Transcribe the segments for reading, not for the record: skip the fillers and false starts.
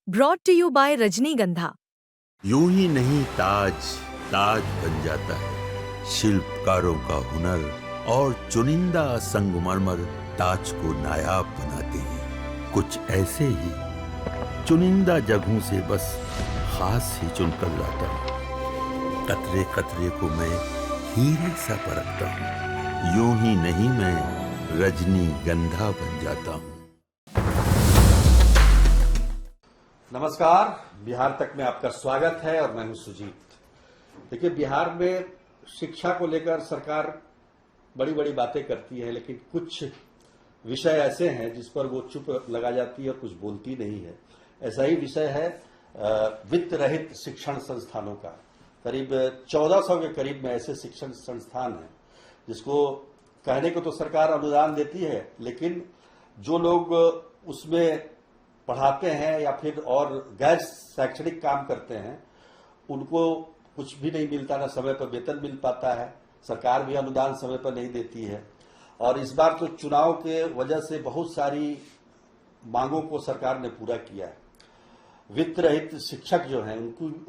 Brought to you bye रजनीगंधा। यूं ही नहीं ताज ताज बन जाता है, शिल्पकारों का हुनर और चुनिंदा संगमरमर ताज को नायाब बनाते हैं। कुछ ऐसे ही चुनिंदा जगहों से बस खास ही चुनकर लाता हूँ। कतरे कतरे को मैं हीरे सा परखता हूँ। यूं ही नहीं मैं रजनीगंधा बन जाता हूँ। नमस्कार, बिहार तक में आपका स्वागत है और मैं हूं सुजीत। देखिए, बिहार में शिक्षा को लेकर सरकार बड़ी बड़ी बातें करती है, लेकिन कुछ विषय ऐसे हैं जिस पर वो चुप लगा जाती है और कुछ बोलती नहीं है। ऐसा ही विषय है वित्त रहित शिक्षण संस्थानों का। करीब 1400 के करीब में ऐसे शिक्षण संस्थान हैं जिसको कहने को तो सरकार अनुदान देती है, लेकिन जो लोग उसमें पढ़ाते हैं या फिर और गैर शैक्षणिक काम करते हैं उनको कुछ भी नहीं मिलता, ना समय पर वेतन मिल पाता है। सरकार भी अनुदान समय पर नहीं देती है। और इस बार तो चुनाव के वजह से बहुत सारी मांगों को सरकार ने पूरा किया है। वित्त रहित शिक्षक जो हैं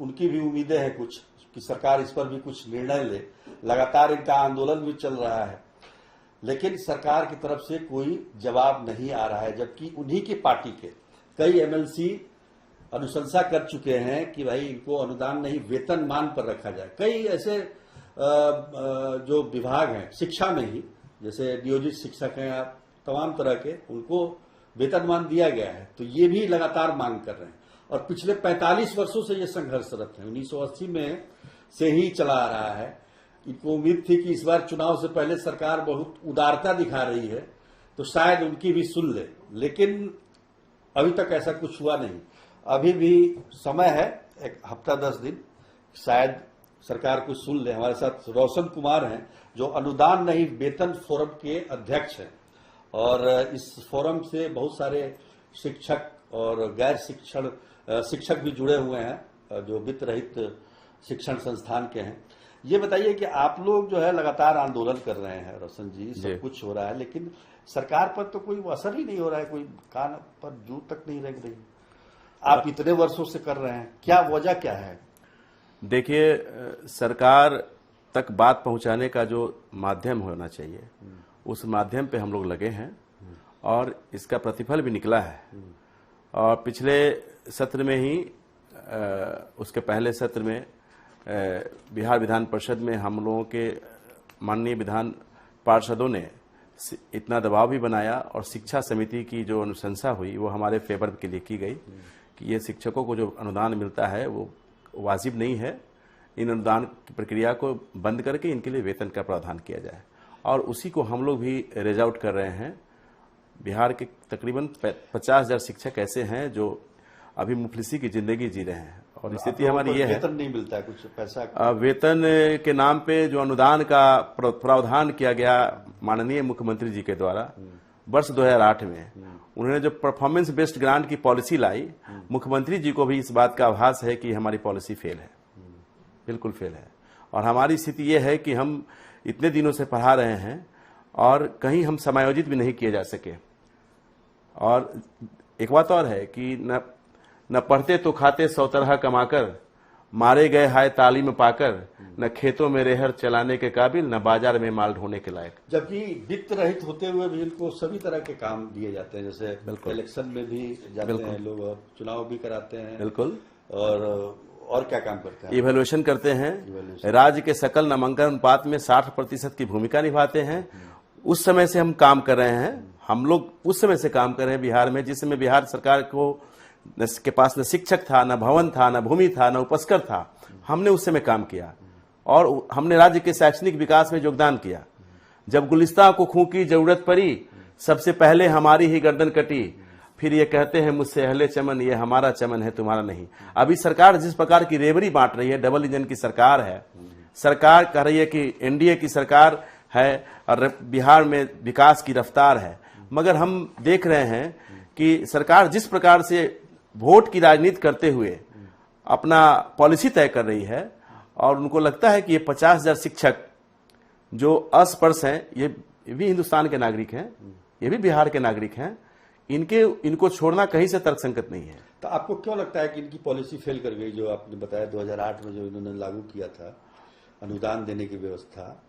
उनकी भी उम्मीदें हैं कुछ कि सरकार इस पर भी कुछ निर्णय ले। लगातार इनका आंदोलन भी चल रहा है, लेकिन सरकार की तरफ से कोई जवाब नहीं आ रहा है। जबकि उन्हीं की पार्टी के कई एमएलसी अनुशंसा कर चुके हैं कि भाई इनको अनुदान नहीं वेतनमान पर रखा जाए। कई ऐसे जो विभाग हैं शिक्षा में ही, जैसे नियोजित शिक्षक हैं या तमाम तरह के, उनको वेतनमान दिया गया है, तो ये भी लगातार मांग कर रहे हैं। और पिछले 45 वर्षों से ये संघर्षरत है। 1980 में से ही चला आ रहा है। इनको उम्मीद थी कि इस बार चुनाव से पहले सरकार बहुत उदारता दिखा रही है तो शायद उनकी भी सुन ले, लेकिन अभी तक ऐसा कुछ हुआ नहीं। अभी भी समय है, एक हफ्ता 10 दिन, शायद सरकार कुछ सुन ले। हमारे साथ रोशन कुमार हैं जो अनुदान नहीं वेतन फोरम के अध्यक्ष हैं, और इस फोरम से बहुत सारे शिक्षक और गैर शिक्षक भी जुड़े हुए हैं जो वित्त रहित शिक्षण संस्थान के हैं। ये बताइए कि आप लोग जो है लगातार आंदोलन कर रहे हैं रोशन जी, सब कुछ हो रहा है, लेकिन सरकार पर तो कोई असर ही नहीं हो रहा है, कोई कान पर जू तक नहीं रख रही। आप इतने वर्षों से कर रहे हैं, क्या वजह क्या है? देखिए, सरकार तक बात पहुंचाने का जो माध्यम होना चाहिए उस माध्यम पे हम लोग लगे हैं और इसका प्रतिफल भी निकला है। और पिछले सत्र में ही उसके पहले सत्र में बिहार विधान परिषद में हम लोगों के माननीय विधान पार्षदों ने इतना दबाव भी बनाया और शिक्षा समिति की जो अनुशंसा हुई वो हमारे फेवर के लिए की गई कि ये शिक्षकों को जो अनुदान मिलता है वो वाजिब नहीं है। इन अनुदान की प्रक्रिया को बंद करके इनके लिए वेतन का प्रावधान किया जाए, और उसी को हम लोग भी रेज आउट कर रहे हैं। बिहार के तकरीबन 50,000 शिक्षक ऐसे हैं जो अभी मुफलिसी की जिंदगी जी रहे हैं, और स्थिति हमारी ये है वेतन नहीं मिलता है, कुछ पैसा वेतन के नाम पे जो अनुदान का प्रावधान किया गया माननीय मुख्यमंत्री जी के द्वारा वर्ष 2008 में, उन्होंने जो परफॉर्मेंस बेस्ड ग्रांट की पॉलिसी लाई, मुख्यमंत्री जी को भी इस बात का आभास है कि हमारी पॉलिसी फेल है, बिल्कुल फेल है। और हमारी स्थिति ये है कि हम इतने दिनों से पढ़ा रहे हैं और कहीं हम समायोजित भी नहीं किए जा सके। और एक बात और है कि न पढ़ते तो खाते 100 तरह कमाकर, मारे गए हाय तालीम पाकर, न खेतों में रेहर चलाने के काबिल, न बाजार में माल ढोने के लायक। जबकि वित्त रहित होते हुए भी इनको सभी तरह के काम दिए जाते हैं, जैसे इलेक्शन में भी जाते हैं लोग और चुनाव भी कराते हैं। बिल्कुल। और क्या काम करते हैं? इवैल्यूएशन करते हैं। राज्य के सकल नामांकन अनुपात में 60% की भूमिका निभाते हैं। उस समय से हम काम कर रहे हैं। हम लोग उस समय से काम कर रहे हैं बिहार में, जिस समय बिहार सरकार के पास न शिक्षक था, न भवन था, न भूमि था, न उपस्कर था। हमने उस समय काम किया और हमने राज्य के शैक्षणिक विकास में योगदान किया। जब गुलिस्तां को खूं की जरूरत पड़ी, सबसे पहले हमारी ही गर्दन कटी। फिर ये कहते हैं मुझसे अहले चमन, ये हमारा चमन है तुम्हारा नहीं। अभी सरकार जिस प्रकार की रेवड़ी बांट रही है, डबल इंजन की सरकार है। सरकार कह रही है कि एनडीए की सरकार है और बिहार में विकास की रफ्तार है, मगर हम देख रहे हैं कि सरकार जिस प्रकार से वोट की राजनीति करते हुए अपना पॉलिसी तय कर रही है, और उनको लगता है कि ये 50,000 शिक्षक जो अस्पर्श हैं, ये भी हिंदुस्तान के नागरिक हैं, ये भी बिहार के नागरिक हैं, इनको छोड़ना कहीं से तर्कसंगत नहीं है। तो आपको क्यों लगता है कि इनकी पॉलिसी फेल कर गई, जो आपने बताया 2008 में जो इन्होंने लागू किया था अनुदान देने की व्यवस्था?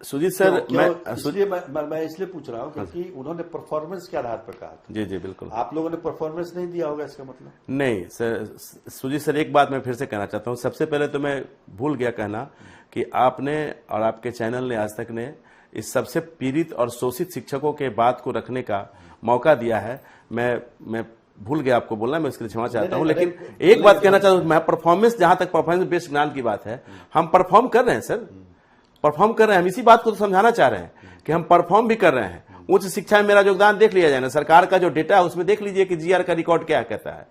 सुजीत सर, मैं इसलिए पूछ रहा हूँ क्योंकि उन्होंने परफॉर्मेंस के आधार पर कहा था। जी जी बिल्कुल। आप लोगों ने परफॉर्मेंस नहीं दिया होगा, इसका मतलब? नहीं सर, सुजीत सर एक बात मैं फिर से कहना चाहता हूँ। सबसे पहले तो मैं भूल गया कहना कि आपने और आपके चैनल ने आज तक ने इस सबसे पीड़ित और शोषित शिक्षकों के बात को रखने का मौका दिया है। मैं भूल गया आपको बोलना, मैं इसके लिए क्षमा चाहता हूं। लेकिन एक बात कहना चाहता हूं, मैं परफॉर्मेंस, जहां तक परफॉर्मेंस बेस्ड ज्ञान की बात है, हम परफॉर्म कर रहे हैं सर, परफॉर्म कर रहे हैं। हम इसी बात को तो समझाना चाह रहे हैं कि हम परफॉर्म भी कर रहे हैं। उच्च शिक्षा में मेरा योगदान देख लिया जाए ना, सरकार का जो डेटा है उसमें देख लीजिए कि जीआर का रिकॉर्ड क्या कहता है,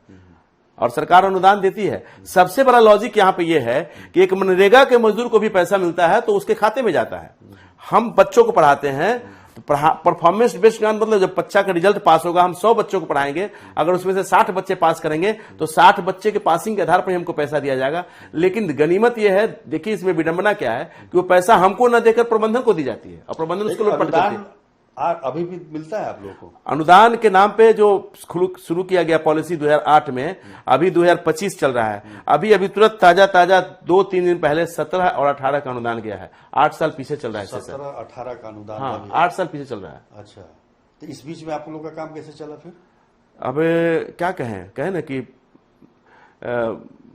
और सरकार अनुदान देती है। सबसे बड़ा लॉजिक यहां पे ये है कि एक मनरेगा के मजदूर को भी पैसा मिलता है तो उसके खाते में जाता है। हम बच्चों को पढ़ाते हैं तो परफॉर्मेंस बेस्ड ज्ञान मतलब जब बच्चा का रिजल्ट पास होगा, हम 100 बच्चों को पढ़ाएंगे, अगर उसमें से 60 बच्चे पास करेंगे तो 60 बच्चे के पासिंग के आधार पर हमको पैसा दिया जाएगा। लेकिन गनीमत यह है, देखिए इसमें विडंबना क्या है कि वो पैसा हमको न देकर प्रबंधन को दी जाती है और प्रबंधन उसको लूटपाट करती है। अभी भी मिलता है आप लोगों को अनुदान के नाम पे? जो शुरू किया गया पॉलिसी 2008 में, अभी 2025 चल रहा है। अभी तुरंत ताजा 2-3 दिन पहले 17 और 18 का अनुदान गया है। 8 साल पीछे चल रहा है। 17-18 का अनुदान? हाँ, 8 साल पीछे चल रहा है। अच्छा, तो इस बीच में आप लोगों का काम कैसे चला फिर? अब क्या कहें ना कि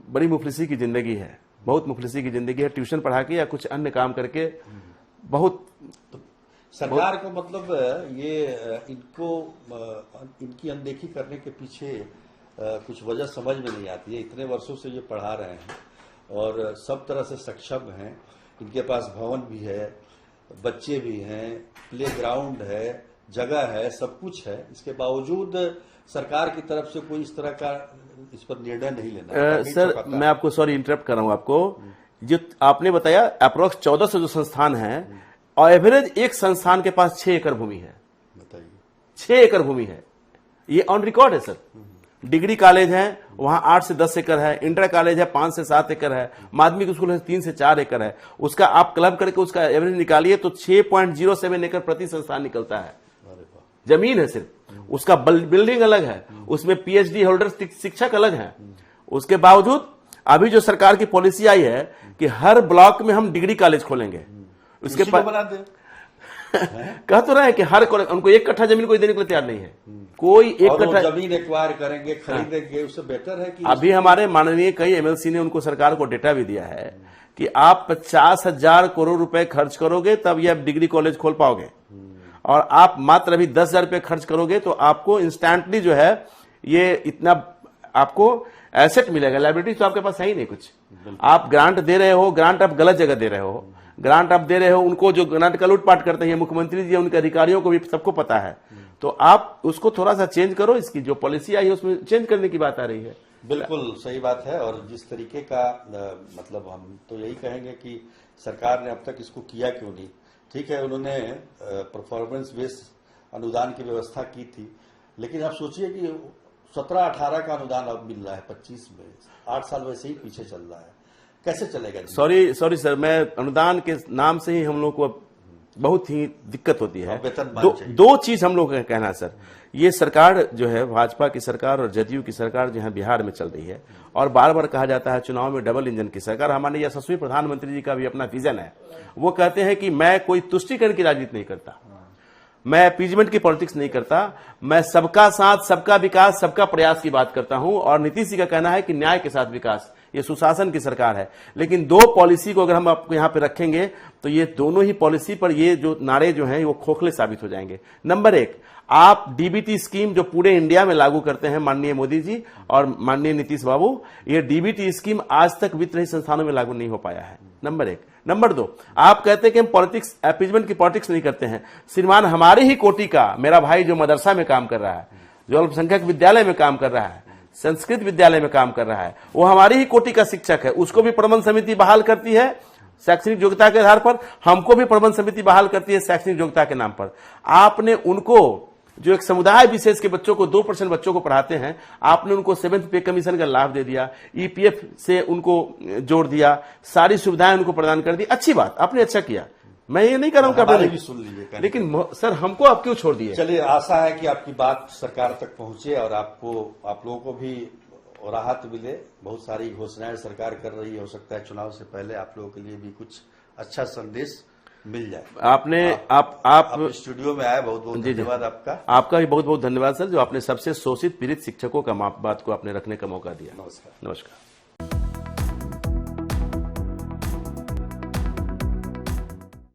बड़ी मुफलिसी की जिंदगी है, बहुत मुफलिसी की जिंदगी है। ट्यूशन पढ़ा के या कुछ अन्य काम करके बहुत सरकार को मतलब इनकी अनदेखी करने के पीछे कुछ वजह समझ में नहीं आती है। इतने वर्षों से ये पढ़ा रहे हैं और सब तरह से सक्षम हैं, इनके पास भवन भी है, बच्चे भी हैं, प्लेग्राउंड है, जगह है, सब कुछ है। इसके बावजूद सरकार की तरफ से कोई इस तरह का इस पर निर्णय नहीं लेना। सर मैं आपको सॉरी इंटरप्ट कर रहा हूं आपको। जो आपने बताया अप्रोक्स 1400 जो संस्थान है और एवरेज एक संस्थान के पास 6 एकड़ भूमि है। बताइए, 6 एकड़ भूमि है, ये ऑन रिकॉर्ड है सर। डिग्री कॉलेज है वहां 8 से 10 एकड़ है, इंटर कॉलेज है 5 से 7 एकड़ है, माध्यमिक स्कूल है 3 से 4 एकड़ है। उसका आप क्लब करके उसका एवरेज निकालिए तो 6.07 एकड़ प्रति संस्थान निकलता है। जमीन है सिर्फ, उसका बिल्डिंग अलग है, उसमें पीएचडी होल्डर शिक्षक अलग है। उसके बावजूद अभी जो सरकार की पॉलिसी आई है कि हर ब्लॉक में हम डिग्री कॉलेज खोलेंगे, उसके पास कह तो रहे हैं कि हर कॉलेज, उनको 1 कट्ठा जमीन कोई देने के लिए तैयार नहीं है। कोई 1 कट्ठा जमीन एक्वायर करेंगे, खरीदेंगे, उससे बेटर है कि अभी हमारे माननीय कई एमएलसी ने उनको सरकार को डेटा भी दिया है कि आप 50,000 करोड़ रुपए खर्च करोगे तब ये आप डिग्री कॉलेज खोल पाओगे, और आप मात्र अभी 10,000 रुपए खर्च करोगे तो आपको इंस्टेंटली जो है ये इतना आपको एसेट मिलेगा। लाइबिलिटी तो आपके पास है ही नहीं कुछ। आप ग्रांट दे रहे हो, ग्रांट आप गलत जगह दे रहे हो, ग्रांट आप दे रहे हो उनको जो ग्रांट का लूटपाट करते हैं मुख्यमंत्री जी, उनके अधिकारियों को भी सबको पता है। तो आप उसको थोड़ा सा चेंज करो, इसकी जो पॉलिसी आई है उसमें चेंज करने की बात आ रही है। बिल्कुल सही बात है। और जिस तरीके का मतलब हम तो यही कहेंगे कि सरकार ने अब तक इसको किया क्यों नहीं। ठीक है, उन्होंने परफॉर्मेंस बेस्ड अनुदान की व्यवस्था की थी, लेकिन आप सोचिए कि 17-18 का अनुदान अब मिल रहा है 25 में, 8 साल वैसे ही पीछे चल रहा है, कैसे चलेगा? सॉरी सर, मैं अनुदान के नाम से ही हम लोग को बहुत ही दिक्कत होती है। दो चीज हम लोग का कहना है सर, ये सरकार जो है भाजपा की सरकार और जदयू की सरकार जो है बिहार में चल रही है, और बार बार कहा जाता है चुनाव में डबल इंजन की सरकार। हमारे यशस्वी प्रधानमंत्री जी का भी अपना विजन है, वो कहते हैं कि मैं कोई तुष्टीकरण की राजनीति नहीं करता, मैं अपीजमेंट की पॉलिटिक्स नहीं करता, मैं सबका साथ, सबका विकास, सबका प्रयास की बात करता हूं। और नीतीश जी का कहना है कि न्याय के साथ विकास, ये सुशासन की सरकार है। लेकिन दो पॉलिसी को अगर हम आपको यहां पे रखेंगे तो ये दोनों ही पॉलिसी पर ये जो नारे जो हैं वो खोखले साबित हो जाएंगे। नंबर 1, आप डीबीटी स्कीम जो पूरे इंडिया में लागू करते हैं माननीय मोदी जी और माननीय नीतीश बाबू, ये डीबीटी स्कीम आज तक वित्त रहित संस्थानों में लागू नहीं हो पाया है। नंबर 1। नंबर 2, आप कहते हैं कि हम पॉलिटिक्स, अपीजमेंट की पॉलिटिक्स नहीं करते हैं। श्रीमान हमारे ही कोटि का मेरा भाई जो मदरसा में काम कर रहा है, जो अल्पसंख्यक विद्यालय में काम कर रहा है, संस्कृत विद्यालय में काम कर रहा है, वो हमारी ही कोटि का शिक्षक है, उसको भी प्रबंध समिति बहाल करती है शैक्षणिक योग्यता के आधार पर, हमको भी प्रबंध समिति बहाल करती है शैक्षणिक योग्यता के नाम पर। आपने उनको जो एक समुदाय विशेष के बच्चों को 2% बच्चों को पढ़ाते हैं, आपने उनको 7th पे कमीशन का लाभ दे दिया, ईपीएफ से उनको जोड़ दिया, सारी सुविधाएं उनको प्रदान कर दी। अच्छी बात, आपने अच्छा किया, मैं ये नहीं कर रहा हूं कि आपने भी सुन लीजिए, लेकिन सर हमको आप क्यों छोड़ दिए? चलिए, आशा है कि आपकी बात सरकार तक पहुंचे और आप लोगों को भी और राहत मिले। बहुत सारी घोषणाएं सरकार कर रही है, हो सकता है चुनाव से पहले आप लोगों के लिए भी कुछ अच्छा संदेश मिल जाए। आप स्टूडियो में आए, बहुत बहुत धन्यवाद आपका। आपका भी बहुत बहुत धन्यवाद सर, जो आपने सबसे शोषित पीड़ित शिक्षकों का बात को आपने रखने का मौका दिया। नमस्कार। नमस्कार।